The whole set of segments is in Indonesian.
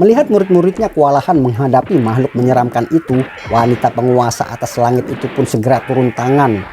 Melihat murid-muridnya kewalahan menghadapi makhluk menyeramkan itu, wanita penguasa atas langit itu pun segera turun tangan.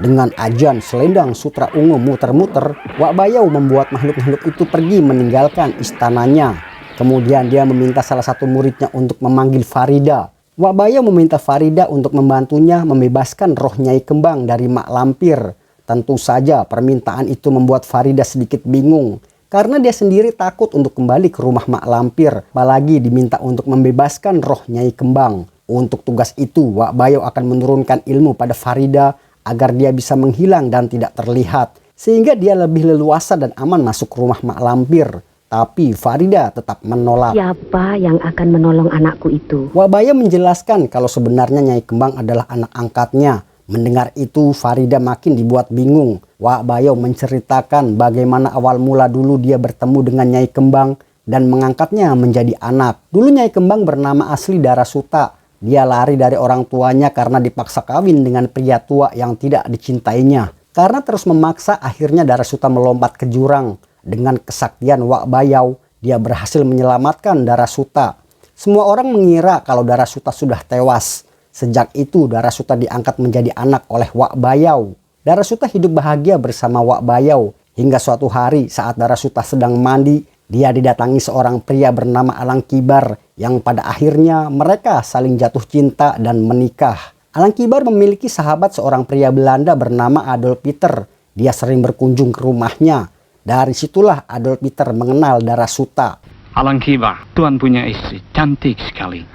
Dengan ajan selendang sutra ungu muter-muter, Wak Bayau membuat makhluk-makhluk itu pergi meninggalkan istananya. Kemudian dia meminta salah satu muridnya untuk memanggil Farida. Wak Bayau meminta Farida untuk membantunya membebaskan roh Nyai Kembang dari mak lampir. Tentu saja permintaan itu membuat Farida sedikit bingung. Karena dia sendiri takut untuk kembali ke rumah mak lampir, apalagi diminta untuk membebaskan roh Nyai Kembang. Untuk tugas itu, Wak Bayau akan menurunkan ilmu pada Farida agar dia bisa menghilang dan tidak terlihat. Sehingga dia lebih leluasa dan aman masuk ke rumah mak lampir. Tapi Farida tetap menolak. Siapa yang akan menolong anakku itu? Wak Bayau menjelaskan kalau sebenarnya Nyai Kembang adalah anak angkatnya. Mendengar itu, Farida makin dibuat bingung. Wak Bayau menceritakan bagaimana awal mula dulu dia bertemu dengan Nyai Kembang dan mengangkatnya menjadi anak. Dulu Nyai Kembang bernama asli Darasuta. Dia lari dari orang tuanya karena dipaksa kawin dengan pria tua yang tidak dicintainya. Karena terus memaksa, akhirnya Darasuta melompat ke jurang. Dengan kesaktian Wak Bayau, dia berhasil menyelamatkan Darasuta. Semua orang mengira kalau Darasuta sudah tewas. Sejak itu Darasuta diangkat menjadi anak oleh Wak Bayau. Darasuta hidup bahagia bersama Wak Bayau. Hingga suatu hari saat Darasuta sedang mandi, dia didatangi seorang pria bernama Alang Kibar yang pada akhirnya mereka saling jatuh cinta dan menikah. Alang Kibar memiliki sahabat seorang pria Belanda bernama Adolf Peter. Dia sering berkunjung ke rumahnya. Dari situlah Adolf Peter mengenal Darasuta. Alang Kibar, Tuan punya istri, cantik sekali.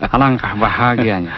Alangkah bahagianya.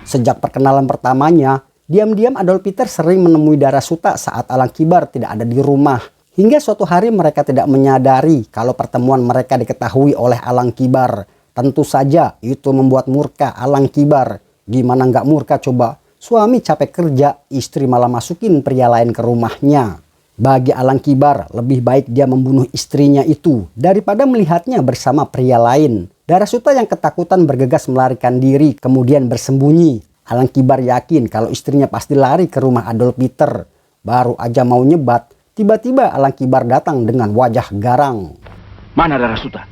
Sejak perkenalan pertamanya, diam-diam Adolf Peter sering menemui Darasuta saat Alang Kibar tidak ada di rumah. Hingga suatu hari mereka tidak menyadari kalau pertemuan mereka diketahui oleh Alang Kibar. Tentu saja itu membuat murka Alang Kibar. Gimana nggak murka coba? Suami capek kerja, istri malah masukin pria lain ke rumahnya. Bagi Alang Kibar, lebih baik dia membunuh istrinya itu daripada melihatnya bersama pria lain. Darasuta yang ketakutan bergegas melarikan diri kemudian bersembunyi. Alang Kibar yakin kalau istrinya pasti lari ke rumah Adolf Peter. Baru aja mau nyebat, tiba-tiba Alang Kibar datang dengan wajah garang. Mana Darasuta?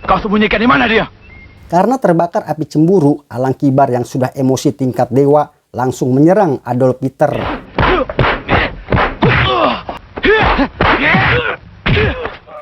Kau sembunyikan di mana dia? Karena terbakar api cemburu, Alang Kibar yang sudah emosi tingkat dewa langsung menyerang Adolf Peter.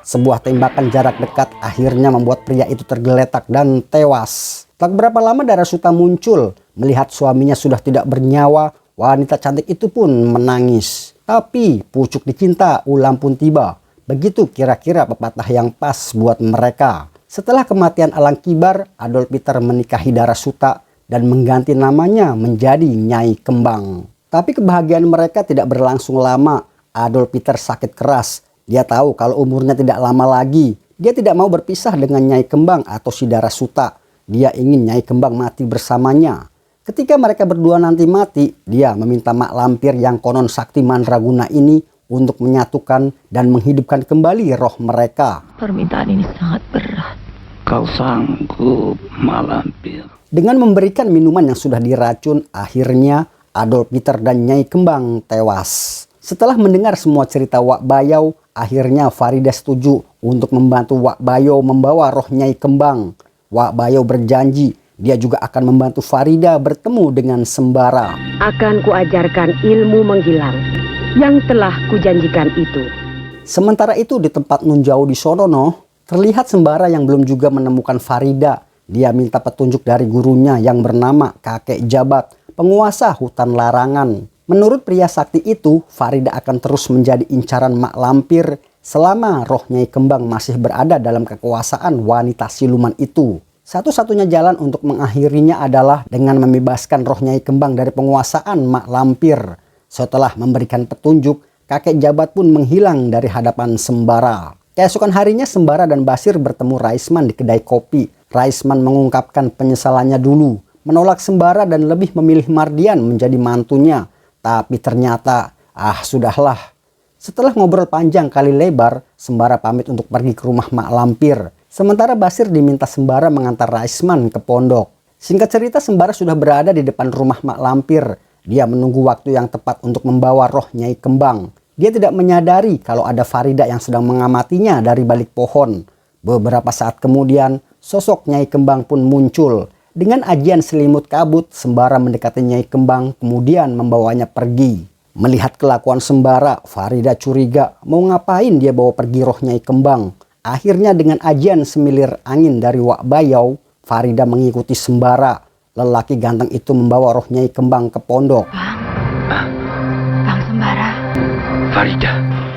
Sebuah tembakan jarak dekat akhirnya membuat pria itu tergeletak dan tewas. Tak berapa lama Darasuta muncul. Melihat suaminya sudah tidak bernyawa, wanita cantik itu pun menangis. Tapi pucuk dicinta ulam pun tiba. Begitu kira-kira pepatah yang pas buat mereka. Setelah kematian Alang Kibar, Adolf Peter menikahi Darasuta dan mengganti namanya menjadi Nyai Kembang. Tapi kebahagiaan mereka tidak berlangsung lama. Adolf Peter sakit keras. Dia tahu kalau umurnya tidak lama lagi. Dia tidak mau berpisah dengan Nyai Kembang atau si Darasuta. Dia ingin Nyai Kembang mati bersamanya. Ketika mereka berdua nanti mati, dia meminta mak lampir yang konon sakti mandraguna ini untuk menyatukan dan menghidupkan kembali roh mereka. Permintaan ini sangat berat. Kau sanggup, mak lampir? Dengan memberikan minuman yang sudah diracun, akhirnya Adolf Peter dan Nyai Kembang tewas. Setelah mendengar semua cerita Wak Bayau, akhirnya Farida setuju untuk membantu Wak Bayau membawa roh Nyai Kembang. Wak Bayau berjanji dia juga akan membantu Farida bertemu dengan Sembara. Akan kuajarkan ilmu menghilang yang telah kujanjikan itu. Sementara itu di tempat nun jauh di Sonono, terlihat Sembara yang belum juga menemukan Farida. Dia minta petunjuk dari gurunya yang bernama Kakek Jabat, penguasa hutan larangan. Menurut pria sakti itu, Farida akan terus menjadi incaran mak lampir selama roh Nyai Kembang masih berada dalam kekuasaan wanita siluman itu. Satu-satunya jalan untuk mengakhirinya adalah dengan membebaskan roh Nyai Kembang dari penguasaan mak lampir. Setelah memberikan petunjuk, kakek Jabat pun menghilang dari hadapan Sembara. Keesokan harinya Sembara dan Basir bertemu Raisman di kedai kopi. Raisman mengungkapkan penyesalannya dulu, menolak Sembara dan lebih memilih Mardian menjadi mantunya. Tapi ternyata, sudahlah. Setelah ngobrol panjang kali lebar, Sembara pamit untuk pergi ke rumah mak lampir. Sementara Basir diminta Sembara mengantar Raisman ke pondok. Singkat cerita, Sembara sudah berada di depan rumah mak lampir. Dia menunggu waktu yang tepat untuk membawa roh Nyai Kembang. Dia tidak menyadari kalau ada Farida yang sedang mengamatinya dari balik pohon. Beberapa saat kemudian, sosok Nyai Kembang pun muncul. Dengan ajian selimut kabut, Sembara mendekati Nyai Kembang kemudian membawanya pergi. Melihat kelakuan Sembara, Farida curiga mau ngapain dia bawa pergi roh Nyai Kembang. Akhirnya dengan ajian semilir angin dari Wak Bayau, Farida mengikuti Sembara. Lelaki ganteng itu membawa roh Nyai Kembang ke pondok. Bang Sembara. Farida.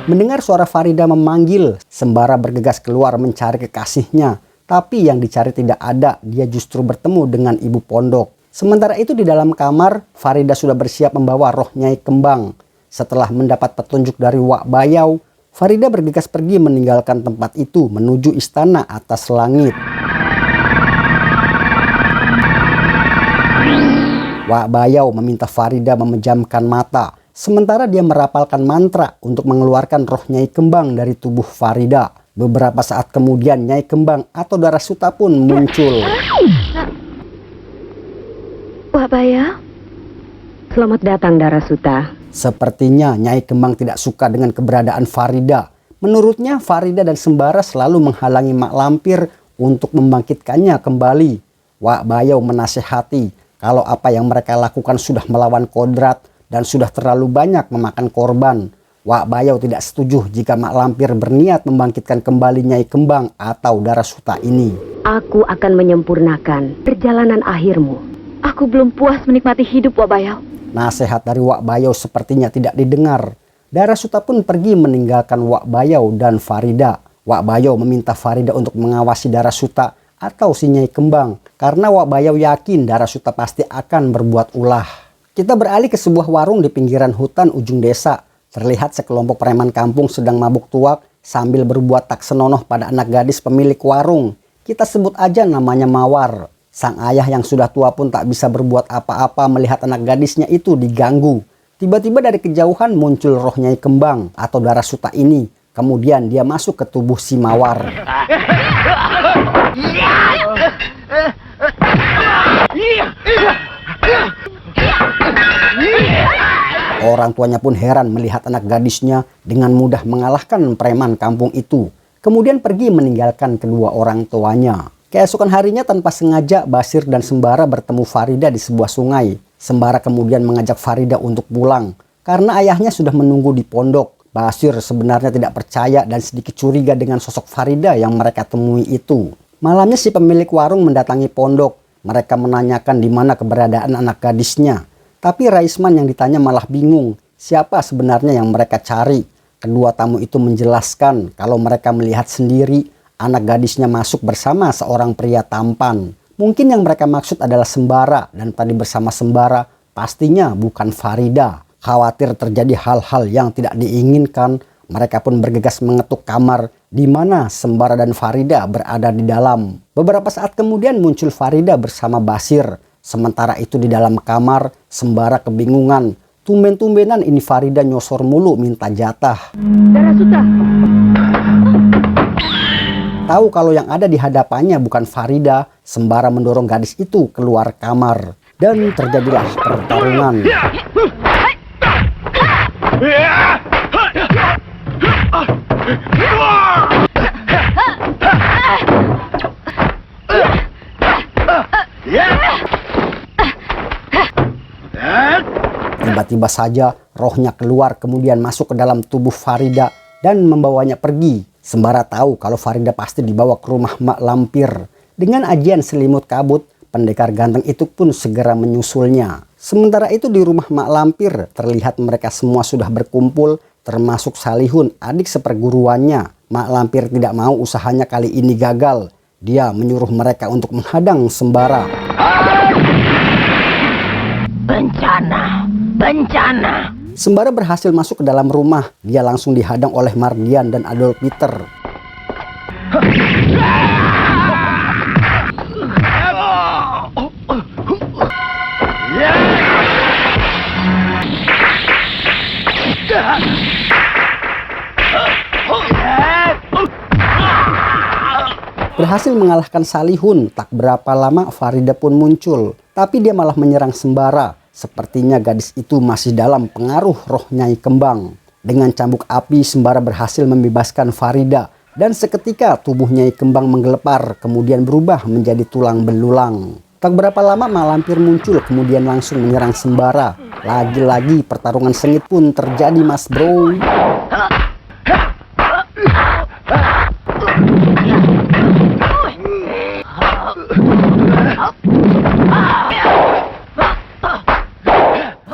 Mendengar suara Farida memanggil, Sembara bergegas keluar mencari kekasihnya. Tapi yang dicari tidak ada, dia justru bertemu dengan ibu pondok. Sementara itu di dalam kamar, Farida sudah bersiap membawa roh Nyai Kembang. Setelah mendapat petunjuk dari Wak Bayau, Farida bergegas pergi meninggalkan tempat itu menuju istana atas langit. Wak Bayau meminta Farida memejamkan mata, sementara dia merapalkan mantra untuk mengeluarkan roh Nyai Kembang dari tubuh Farida. Beberapa saat kemudian Nyai Kembang atau Darasuta pun muncul. Wak Bayau, selamat datang Darasuta. Sepertinya Nyai Kembang tidak suka dengan keberadaan Farida. Menurutnya Farida dan Sembara selalu menghalangi Mak Lampir untuk membangkitkannya kembali. Wak Bayau menasehati kalau apa yang mereka lakukan sudah melawan kodrat dan sudah terlalu banyak memakan korban. Wak Bayau tidak setuju jika Mak Lampir berniat membangkitkan kembali Nyai Kembang atau Darasuta ini. Aku akan menyempurnakan perjalanan akhirmu. Aku belum puas menikmati hidup, Wak Bayau. Nasihat dari Wak Bayau sepertinya tidak didengar. Darasuta pun pergi meninggalkan Wak Bayau dan Farida. Wak Bayau meminta Farida untuk mengawasi Darasuta atau si Nyai Kembang. Karena Wak Bayau yakin Darasuta pasti akan berbuat ulah. Kita beralih ke sebuah warung di pinggiran hutan ujung desa. Terlihat sekelompok preman kampung sedang mabuk tuak sambil berbuat tak senonoh pada anak gadis pemilik warung. Kita sebut aja namanya Mawar. Sang ayah yang sudah tua pun tak bisa berbuat apa-apa melihat anak gadisnya itu diganggu. Tiba-tiba dari kejauhan muncul roh Nyai Kembang atau Darasuta ini. Kemudian dia masuk ke tubuh si Mawar. Orang tuanya pun heran melihat anak gadisnya dengan mudah mengalahkan preman kampung itu. Kemudian pergi meninggalkan kedua orang tuanya. Keesokan harinya tanpa sengaja Basir dan Sembara bertemu Farida di sebuah sungai. Sembara kemudian mengajak Farida untuk pulang karena ayahnya sudah menunggu di pondok. Basir sebenarnya tidak percaya dan sedikit curiga dengan sosok Farida yang mereka temui itu. Malamnya si pemilik warung mendatangi pondok. Mereka menanyakan di mana keberadaan anak gadisnya. Tapi Raisman yang ditanya malah bingung siapa sebenarnya yang mereka cari. Kedua tamu itu menjelaskan kalau mereka melihat sendiri anak gadisnya masuk bersama seorang pria tampan. Mungkin yang mereka maksud adalah Sembara dan tadi bersama Sembara pastinya bukan Farida. Khawatir terjadi hal-hal yang tidak diinginkan, mereka pun bergegas mengetuk kamar di mana Sembara dan Farida berada di dalam. Beberapa saat kemudian muncul Farida bersama Basir. Sementara itu di dalam kamar, Sembara kebingungan. Tumben-tumbenan ini Farida nyosor mulu minta jatah. Darasuta. Tahu kalau yang ada di hadapannya bukan Farida, Sembara mendorong gadis itu keluar kamar. Dan terjadilah pertarungan. Tiba-tiba saja rohnya keluar kemudian masuk ke dalam tubuh Farida dan membawanya pergi. Sembara tahu kalau Farida pasti dibawa ke rumah Mak Lampir. Dengan ajian selimut kabut, pendekar ganteng itu pun segera menyusulnya. Sementara itu di rumah Mak Lampir terlihat mereka semua sudah berkumpul, termasuk Salihun, adik seperguruannya. Mak Lampir tidak mau usahanya kali ini gagal. Dia menyuruh mereka untuk menghadang Sembara. Bencana, bencana. Sembara berhasil masuk ke dalam rumah. Dia langsung dihadang oleh Mardian dan Adolf Peter. Berhasil mengalahkan Salihun, tak berapa lama Farida pun muncul. Tapi dia malah menyerang Sembara. Sepertinya gadis itu masih dalam pengaruh roh Nyai Kembang. Dengan cambuk api Sembara berhasil membebaskan Farida. Dan seketika tubuh Nyai Kembang menggelepar kemudian berubah menjadi tulang belulang. Tak berapa lama mak lampir muncul kemudian langsung menyerang Sembara. Lagi-lagi pertarungan sengit pun terjadi mas bro.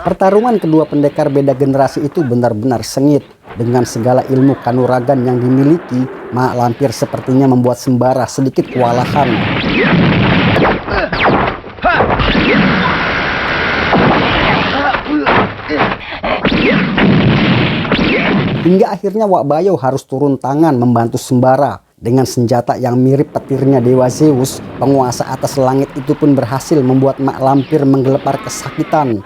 Pertarungan kedua pendekar beda generasi itu benar-benar sengit. Dengan segala ilmu kanuragan yang dimiliki, mak lampir sepertinya membuat Sembara sedikit kewalahan. Hingga akhirnya Wak Bayau harus turun tangan membantu Sembara. Dengan senjata yang mirip petirnya Dewa Zeus, penguasa atas langit itu pun berhasil membuat mak lampir menggelepar kesakitan.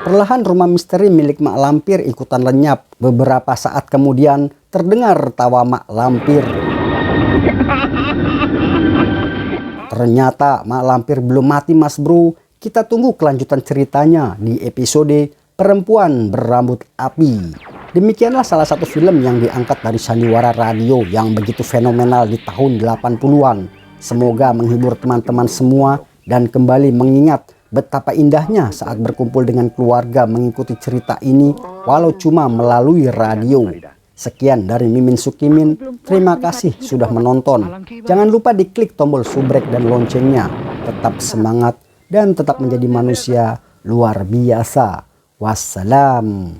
Perlahan rumah misteri milik mak lampir ikutan lenyap. Beberapa saat kemudian terdengar tawa mak lampir. Ternyata mak lampir belum mati mas bro. Kita tunggu kelanjutan ceritanya di episode Perempuan Berambut Api. Demikianlah salah satu film yang diangkat dari sandiwara radio yang begitu fenomenal di tahun 80-an. Semoga menghibur teman-teman semua dan kembali mengingat betapa indahnya saat berkumpul dengan keluarga mengikuti cerita ini walau cuma melalui radio. Sekian dari Mimin Sukimin, terima kasih sudah menonton. Jangan lupa diklik tombol subrek dan loncengnya. Tetap semangat dan tetap menjadi manusia luar biasa. Wassalam.